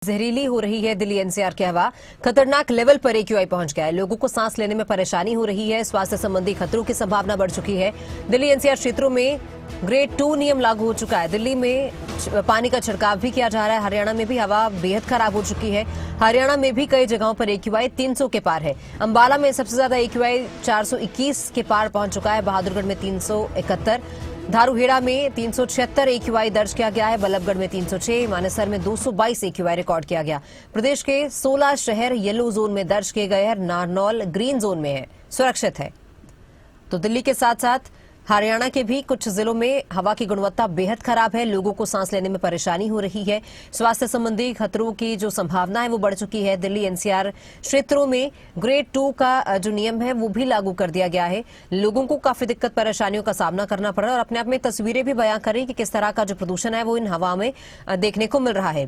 जहरीली हो रही है दिल्ली एनसीआर की हवा। खतरनाक लेवल पर एक्यूआई पहुंच गया है। लोगों को सांस लेने में परेशानी हो रही है। स्वास्थ्य संबंधी खतरों की संभावना बढ़ चुकी है। दिल्ली एनसीआर क्षेत्रों में ग्रेड 2 नियम लागू हो चुका है। दिल्ली में पानी का छिड़काव भी किया जा रहा है। हरियाणा में भी हवा बेहद खराब हो चुकी है। हरियाणा में भी कई जगहों पर एक्यूआई 300 के पार है। अंबाला में सबसे ज्यादा एक्यूआई 421 के पार पहुंच चुका है। बहादुरगढ़ में 371, धारूहेड़ा में 376 एक्यूआई दर्ज किया गया है। बल्लभगढ़ में 306, मानेसर में 222 एक्यूआई रिकॉर्ड किया गया। प्रदेश के 16 शहर येलो जोन में दर्ज किए गए हैं। नारनौल ग्रीन जोन में है, सुरक्षित है। तो दिल्ली के साथ साथ हरियाणा के भी कुछ जिलों में हवा की गुणवत्ता बेहद खराब है। लोगों को सांस लेने में परेशानी हो रही है। स्वास्थ्य संबंधी खतरों की जो संभावना है वो बढ़ चुकी है। दिल्ली एनसीआर क्षेत्रों में ग्रेड 2 का जो नियम है वो भी लागू कर दिया गया है। लोगों को काफी दिक्कत परेशानियों का सामना करना पड़ रहा है और अपने आप में तस्वीरें भी बयां करें कि किस तरह का जो प्रदूषण है वो इन हवा में देखने को मिल रहा है।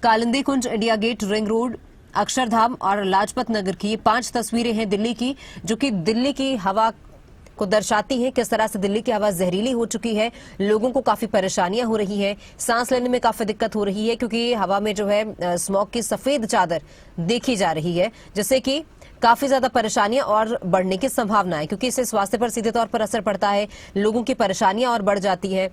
Kalindi Kunj, India Gate, Ring Road, Akshardham और लाजपत नगर की 5 तस्वीरें हैं दिल्ली की, जो कि दिल्ली की हवा को दर्शाती हैं। किस तरह से दिल्ली की हवा जहरीली हो चुकी है। लोगों को काफी परेशानियां हो रही हैं। सांस लेने में काफी दिक्कत हो रही है क्योंकि हवा में जो है स्मॉग की सफेद चादर देखी जा रही है, जिससे कि काफी ज्यादा परेशानियां और बढ़ने की संभावना है, क्योंकि इससे स्वास्थ्य पर सीधे तौर पर असर पड़ता है। लोगों की परेशानियां और बढ़ जाती है।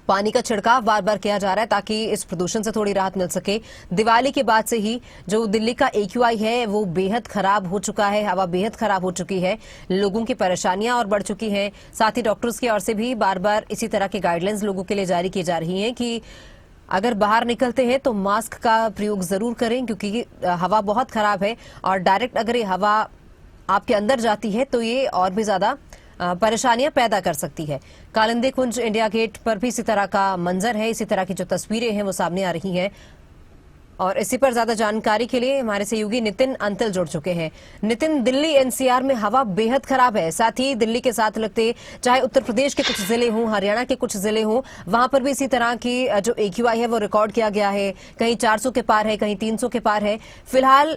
पानी का छिड़काव बार बार किया जा रहा है ताकि इस प्रदूषण से थोड़ी राहत मिल सके। दिवाली के बाद से ही जो दिल्ली का एक्यूआई है वो बेहद खराब हो चुका है। हवा बेहद खराब हो चुकी है। लोगों की परेशानियां और बढ़ चुकी हैं। साथ ही डॉक्टर्स की ओर से भी बार बार इसी तरह की गाइडलाइंस लोगों के लिए जारी की जा रही हैं कि अगर बाहर निकलते हैं तो मास्क का प्रयोग जरूर करें, क्योंकि हवा बहुत खराब है और डायरेक्ट अगर ये हवा आपके अंदर जाती है तो ये और भी ज्यादा परेशानियां पैदा कर सकती है। कालिंदी कुंज, इंडिया गेट पर भी इसी तरह का मंजर है। इसी तरह की जो तस्वीरें हैं वो सामने आ रही हैं और इसी पर ज्यादा जानकारी के लिए हमारे सहयोगी नितिन अंतल जुड़ चुके हैं। नितिन, दिल्ली एनसीआर में हवा बेहद खराब है। साथ ही दिल्ली के साथ लगते चाहे उत्तर प्रदेश के कुछ जिले हों, हरियाणा के कुछ जिले हों, वहां पर भी इसी तरह की जो एक्यूआई है वो रिकॉर्ड किया गया है। कहीं 400 के पार है, कहीं 300 के पार है। फिलहाल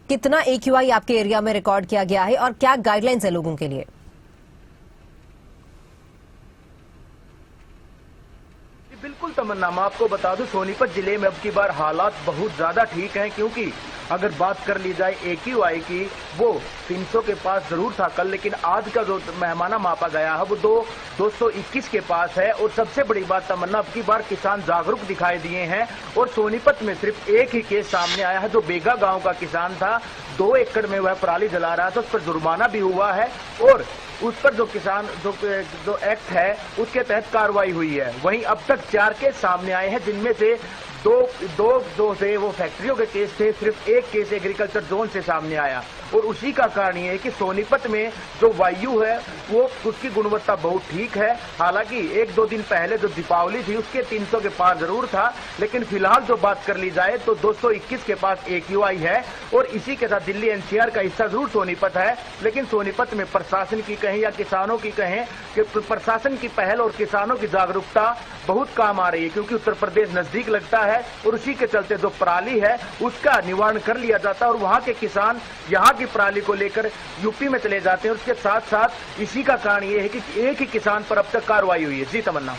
कितना एक्यूआई आपके एरिया में रिकॉर्ड किया गया है और क्या गाइडलाइंस है लोगों के लिए? बिल्कुल तमन्ना, मैं आपको बता दूं सोनीपत जिले में अब की बार हालात बहुत ज्यादा ठीक हैं, क्योंकि अगर बात कर ली जाए एक्यूआई की, वो 300 के पास जरूर था कल, लेकिन आज का जो पैमाना मापा गया है वो 221 के पास है। और सबसे बड़ी बात तमन्ना, अब की बार किसान जागरूक दिखाई दिए हैं और सोनीपत में सिर्फ एक ही केस सामने आया है। जो बेगा गांव का किसान था, 2 एकड़ में वह पराली जला रहा था, उस पर जुर्माना भी हुआ है और उस पर जो किसान जो एक्ट है उसके तहत कार्रवाई हुई है। वहीं अब तक 4 केस सामने आए हैं, जिनमें से दो से वो फैक्ट्रियों के केस थे। सिर्फ एक केस एग्रीकल्चर जोन से सामने आया और उसी का कारण ये है कि सोनीपत में जो वायु है वो उसकी गुणवत्ता बहुत ठीक है। हालांकि 1-2 दिन पहले जो दीपावली थी उसके 300 के पार जरूर था, लेकिन फिलहाल जो बात कर ली जाए तो 221 के पास एक्यूआई है। और इसी के साथ दिल्ली एनसीआर का हिस्सा जरूर सोनीपत है, लेकिन सोनीपत में प्रशासन की कहें या किसानों की कहें कि प्रशासन की पहल और किसानों की जागरूकता बहुत काम आ रही है, क्योंकि उत्तर प्रदेश नजदीक लगता है और उसी के चलते जो पराली है उसका निवारण कर लिया जाता है और वहां के किसान यहाँ की पराली को लेकर यूपी में चले जाते हैं। उसके साथ साथ इसी का कारण ये है कि एक ही किसान पर अब तक कार्रवाई हुई है। जी तमन्ना।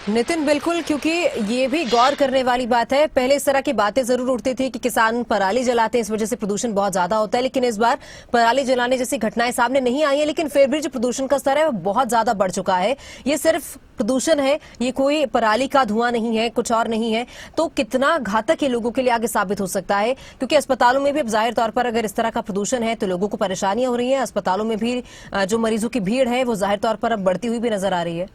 नितिन, बिल्कुल, क्योंकि ये भी गौर करने वाली बात है। पहले इस तरह की बातें जरूर उठती थी कि किसान पराली जलाते हैं, इस वजह से प्रदूषण बहुत ज्यादा होता है, लेकिन इस बार पराली जलाने जैसी घटनाएं सामने नहीं आई है, लेकिन फिर भी जो प्रदूषण का स्तर है वो बहुत ज्यादा बढ़ चुका है। ये सिर्फ प्रदूषण है, ये कोई पराली का धुआं नहीं है, कुछ और नहीं है। तो कितना घातक ये लोगों के लिए आगे साबित हो सकता है, क्योंकि अस्पतालों में भी अब जाहिर तौर पर अगर इस तरह का प्रदूषण है तो लोगों को परेशानियां हो रही है। अस्पतालों में भी जो मरीजों की भीड़ है वो जाहिर तौर पर अब बढ़ती हुई भी नजर आ रही है।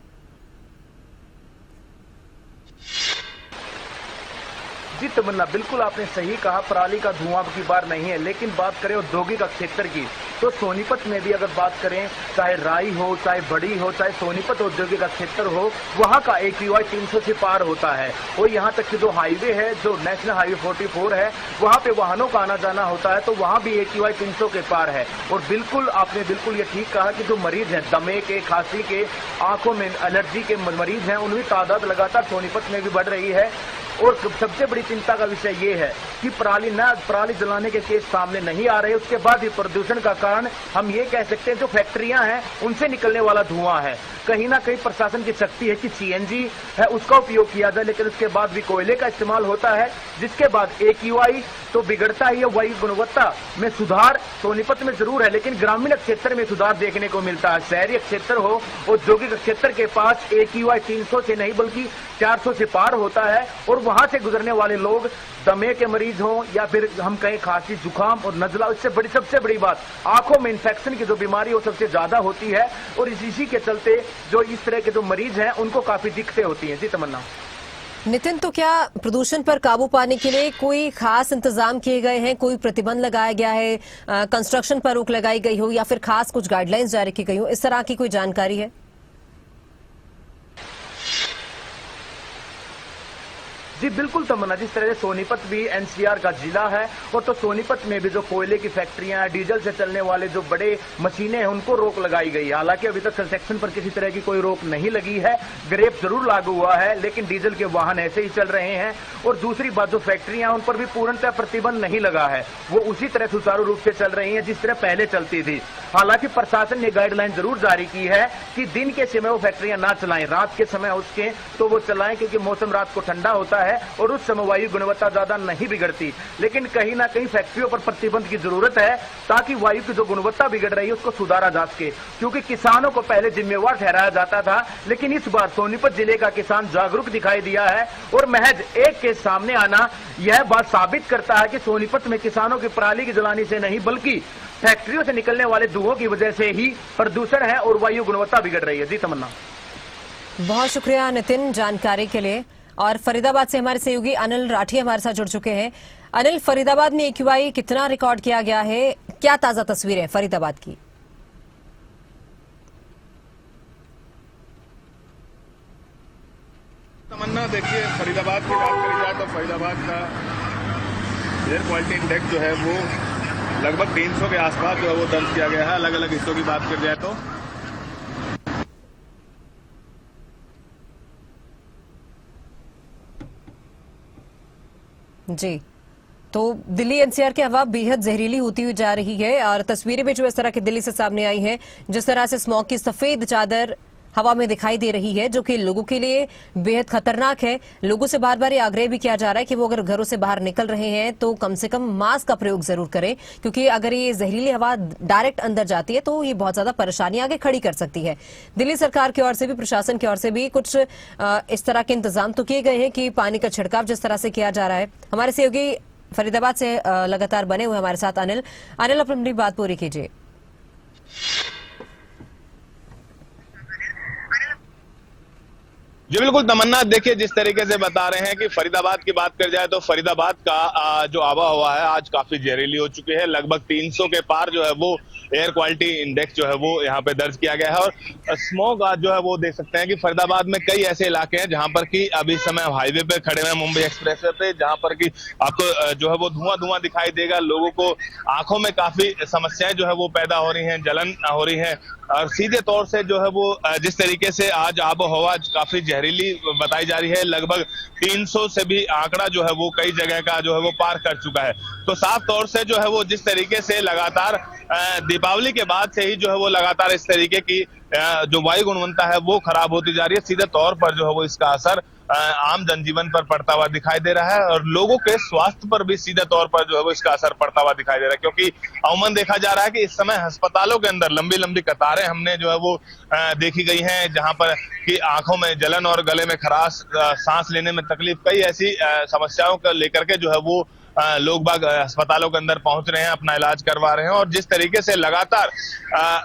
जी तमन्ना, बिल्कुल आपने सही कहा, पराली का धुआं की बार नहीं है। लेकिन बात करें औद्योगिक क्षेत्र की, तो सोनीपत में भी अगर बात करें, चाहे राई हो, चाहे बड़ी हो, चाहे सोनीपत औद्योगिक क्षेत्र हो, वहां का एक्यूआई 300 से पार होता है। और यहाँ तक कि जो हाईवे है, जो नेशनल हाईवे 44 है, वहां पे वाहनों का आना जाना होता है, तो वहां भी एक्यूआई 300 के पार है। और बिल्कुल आपने बिल्कुल ये ठीक कहा कि जो मरीज हैं दमे के, खांसी के, आंखों में एलर्जी के मरीज हैं, उनकी तादाद लगातार सोनीपत में भी बढ़ रही है। और सबसे बड़ी चिंता का विषय ये है कि पराली जलाने के केस सामने नहीं आ रहे। उसके बाद भी प्रदूषण का कारण हम ये कह सकते हैं जो फैक्ट्रियां हैं उनसे निकलने वाला धुआं है। कहीं ना कहीं प्रशासन की शक्ति है कि सीएनजी है उसका उपयोग किया जाए, लेकिन उसके बाद भी कोयले का इस्तेमाल होता है, जिसके बाद AQI तो बिगड़ता ही है। वायु गुणवत्ता में सुधार सोनीपत में जरूर है, लेकिन ग्रामीण क्षेत्र में सुधार देखने को मिलता है। शहरी क्षेत्र हो, औद्योगिक क्षेत्र के पास AQI 300 से नहीं बल्कि 400 से पार होता है, और वहां से गुजरने वाले लोग दमे के मरीज हों या फिर हम कहें खांसी जुकाम और नजला, इससे बड़ी सबसे बड़ी बात आंखों में इंफेक्शन की जो बीमारी वो सबसे ज्यादा होती है, और इसी के चलते जो इस तरह के जो मरीज हैं उनको काफी दिक्कतें होती हैं। जी तमन्ना। नितिन, तो क्या प्रदूषण पर काबू पाने के लिए कोई खास इंतजाम किए गए हैं, कोई प्रतिबंध लगाया गया है, कंस्ट्रक्शन पर रोक लगाई गई हो या फिर खास कुछ गाइडलाइंस जारी की गई हो, इस तरह की कोई जानकारी है? जी बिल्कुल तमन्ना, जिस तरह से सोनीपत भी NCR का जिला है, और तो सोनीपत में भी जो कोयले की फैक्ट्रियां हैं, डीजल से चलने वाले जो बड़े मशीनें हैं उनको रोक लगाई गई है। हालांकि अभी तक कंस्ट्रक्शन पर किसी तरह की कोई रोक नहीं लगी है, ग्रेप जरूर लागू हुआ है, लेकिन डीजल के वाहन ऐसे ही चल रहे हैं। और दूसरी बात, जो फैक्ट्रियां उन पर भी पूर्णतः प्रतिबंध नहीं लगा है, वो उसी तरह सुचारू रूप से चल रही है जिस तरह पहले चलती थी। हालांकि प्रशासन ने गाइडलाइन जरूर जारी की है कि दिन के समय वो फैक्ट्रियां ना चलाएं, रात के समय उसके तो वो चलाएं, क्योंकि मौसम रात को ठंडा होता है और उस समय वायु गुणवत्ता ज्यादा नहीं बिगड़ती। लेकिन कहीं ना कहीं फैक्ट्रियों पर प्रतिबंध की जरूरत है ताकि वायु की जो गुणवत्ता बिगड़ रही है उसको सुधारा जा सके, क्योंकि किसानों को पहले जिम्मेवार ठहराया जाता था, लेकिन इस बार सोनीपत जिले का किसान जागरूक दिखाई दिया है। और महज एक केस सामने आना यह बात साबित करता है कि सोनीपत में किसानों की पराली की जलानी से नहीं बल्कि फैक्ट्रियों से निकलने वाले धुओं की वजह से ही प्रदूषण है और वायु गुणवत्ता बिगड़ रही है। जी तमन्ना। बहुत शुक्रिया नितिन जानकारी के लिए। और फरीदाबाद से हमारे सहयोगी अनिल राठी हमारे साथ जुड़ चुके हैं। अनिल, फरीदाबाद में AQI कितना रिकॉर्ड किया गया है, क्या ताजा तस्वीर है फरीदाबाद की? तमन्ना, देखिए फरीदाबाद की बात करी जाए तो फरीदाबाद का एयर क्वालिटी इंडेक्स जो है वो लगभग 300 के आसपास जो है वो दर्ज किया गया है। अलग अलग हिस्सों की बात करी जाए तो जी, तो दिल्ली NCR की हवा बेहद जहरीली होती हुई जा रही है और तस्वीरें भी जो इस तरह की दिल्ली से सामने आई हैं, जिस तरह से स्मॉग की सफेद चादर हवा में दिखाई दे रही है, जो कि लोगों के लिए बेहद खतरनाक है। लोगों से बार बार ये आग्रह भी किया जा रहा है कि वो अगर घरों से बाहर निकल रहे हैं तो कम से कम मास्क का प्रयोग जरूर करें, क्योंकि अगर ये जहरीली हवा डायरेक्ट अंदर जाती है तो ये बहुत ज्यादा परेशानी आगे खड़ी कर सकती है। दिल्ली सरकार की ओर से भी, प्रशासन की ओर से भी कुछ इस तरह के इंतजाम तो किए गए हैं कि पानी का छिड़काव जिस तरह से किया जा रहा है। हमारे सहयोगी फरीदाबाद से लगातार बने हुए हमारे साथ अनिल, अपनी बात पूरी कीजिए। जी बिल्कुल तमन्ना, देखिए जिस तरीके से बता रहे हैं कि फरीदाबाद की बात कर जाए तो फरीदाबाद का जो आबा हवा है आज काफी जहरीली हो चुकी है। लगभग 300 के पार जो है वो एयर क्वालिटी इंडेक्स जो है वो यहाँ पे दर्ज किया गया है। और स्मोक आज जो है वो देख सकते हैं कि फरीदाबाद में कई ऐसे इलाके हैं जहां पर कि अभी समय हाईवे पे खड़े हुए मुंबई एक्सप्रेसवे पे, जहां पर कि आपको जो है वो धुआं दिखाई देगा। लोगों को आंखों में काफी समस्याएं जो है वो पैदा हो रही हैं, जलन हो रही है। और सीधे तौर से जो है वो जिस तरीके से आज आबो हवा काफी जहरीली बताई जा रही है, लगभग 300 से भी आंकड़ा जो है वो कई जगह का जो है वो पार कर चुका है। तो साफ तौर से जो है वो जिस तरीके से लगातार दीपावली के बाद से ही जो है वो लगातार इस तरीके की जो वायु गुणवत्ता है वो खराब होती जा रही है। सीधे तौर पर जो है वो इसका असर आम जनजीवन पर पड़ता हुआ दिखाई दे रहा है और लोगों के स्वास्थ्य पर भी सीधे तौर पर जो है वो इसका असर पड़ता हुआ दिखाई दे रहा है, क्योंकि अमूमन देखा जा रहा है कि इस समय अस्पतालों के अंदर लंबी लंबी कतारें हमने जो है वो देखी गई हैं, जहां पर कि आंखों में जलन और गले में खराश, सांस लेने में तकलीफ, कई ऐसी समस्याओं को लेकर के जो है वो लोग बाग अस्पतालों के अंदर पहुंच रहे हैं, अपना इलाज करवा रहे हैं। और जिस तरीके से लगातार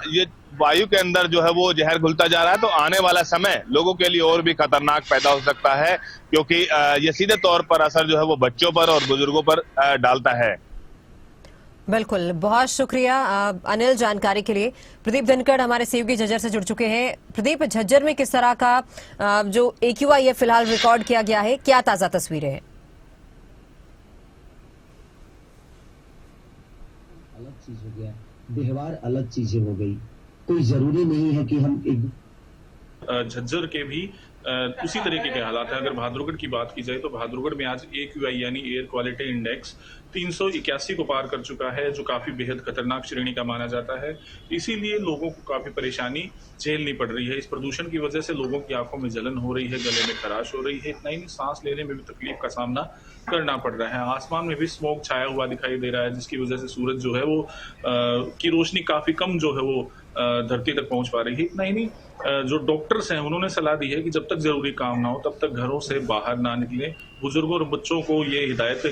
ये वायु के अंदर जो है वो जहर घुलता जा रहा है, तो आने वाला समय लोगों के लिए और भी खतरनाक पैदा हो सकता है, क्योंकि ये सीधे तौर पर असर जो है वो बच्चों पर और बुजुर्गों पर डालता है। बिल्कुल, बहुत शुक्रिया अनिल जानकारी के लिए। प्रदीप धनखड़ हमारे सहयोगी झज्जर से जुड़ चुके हैं। प्रदीप, झज्जर में किस तरह का जो AQI है फिलहाल रिकॉर्ड किया गया है, क्या ताजा तस्वीरें हैं? अलग चीज हो गया, व्यवहार अलग चीजें हो गई। कोई जरूरी नहीं है कि हम एक झज्जर के भी उसी तरीके के हालात है। अगर बहादुरगढ़ की बात की जाए तो बहादुरगढ़ में आज AQI यानी एयर क्वालिटी इंडेक्स 381 को पार कर चुका है, जो काफी बेहद खतरनाक श्रेणी का माना जाता है। इसीलिए लोगों को काफी परेशानी झेलनी पड़ रही है। इस प्रदूषण की वजह से लोगों की आंखों में जलन हो रही है, गले में खराश हो रही है, इतना ही नहीं सांस लेने में भी तकलीफ का सामना करना पड़ रहा है। आसमान में भी स्मोक छाया हुआ दिखाई दे रहा है, जिसकी वजह से सूरज जो है वो की रोशनी काफी कम जो है वो धरती तक पहुंच पा रही है। इतना ही नहीं, जो डॉक्टर्स हैं उन्होंने सलाह दी है कि जब तक जरूरी काम ना हो तब तक घरों से बाहर ना निकलें। बुजुर्गों और बच्चों को ये हिदायत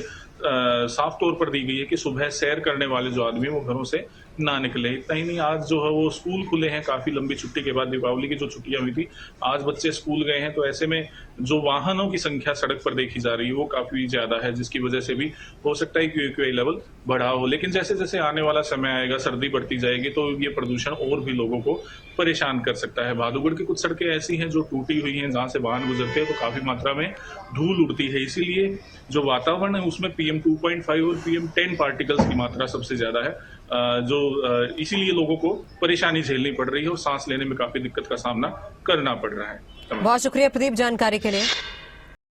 साफ तौर पर दी गई है कि सुबह सैर करने वाले जो आदमी वो घरों से ना निकले। इतना ही नहीं, आज जो है वो स्कूल खुले हैं काफी लंबी छुट्टी के बाद, दीपावली की जो छुट्टियां हुई थी, आज बच्चे स्कूल गए हैं। तो ऐसे में जो वाहनों की संख्या सड़क पर देखी जा रही है वो काफी ज्यादा है, जिसकी वजह से भी हो सकता है कि AQI लेवल बढ़ा हो। लेकिन जैसे जैसे आने वाला समय आएगा, सर्दी बढ़ती जाएगी, तो ये प्रदूषण और भी लोगों को परेशान कर सकता है। बहादुरगढ़ की कुछ सड़कें ऐसी हैं जो टूटी हुई हैं, जहां से वाहन गुजरते हैं तो काफी मात्रा में धूल उड़ती है। इसीलिए जो वातावरण है उसमें PM 2.5 और PM 10 पार्टिकल्स की मात्रा सबसे ज्यादा है, जो इसीलिए लोगों को परेशानी झेलनी पड़ रही है और सांस लेने में काफी दिक्कत का सामना करना पड़ रहा है। बहुत शुक्रिया प्रदीप जानकारी के लिए।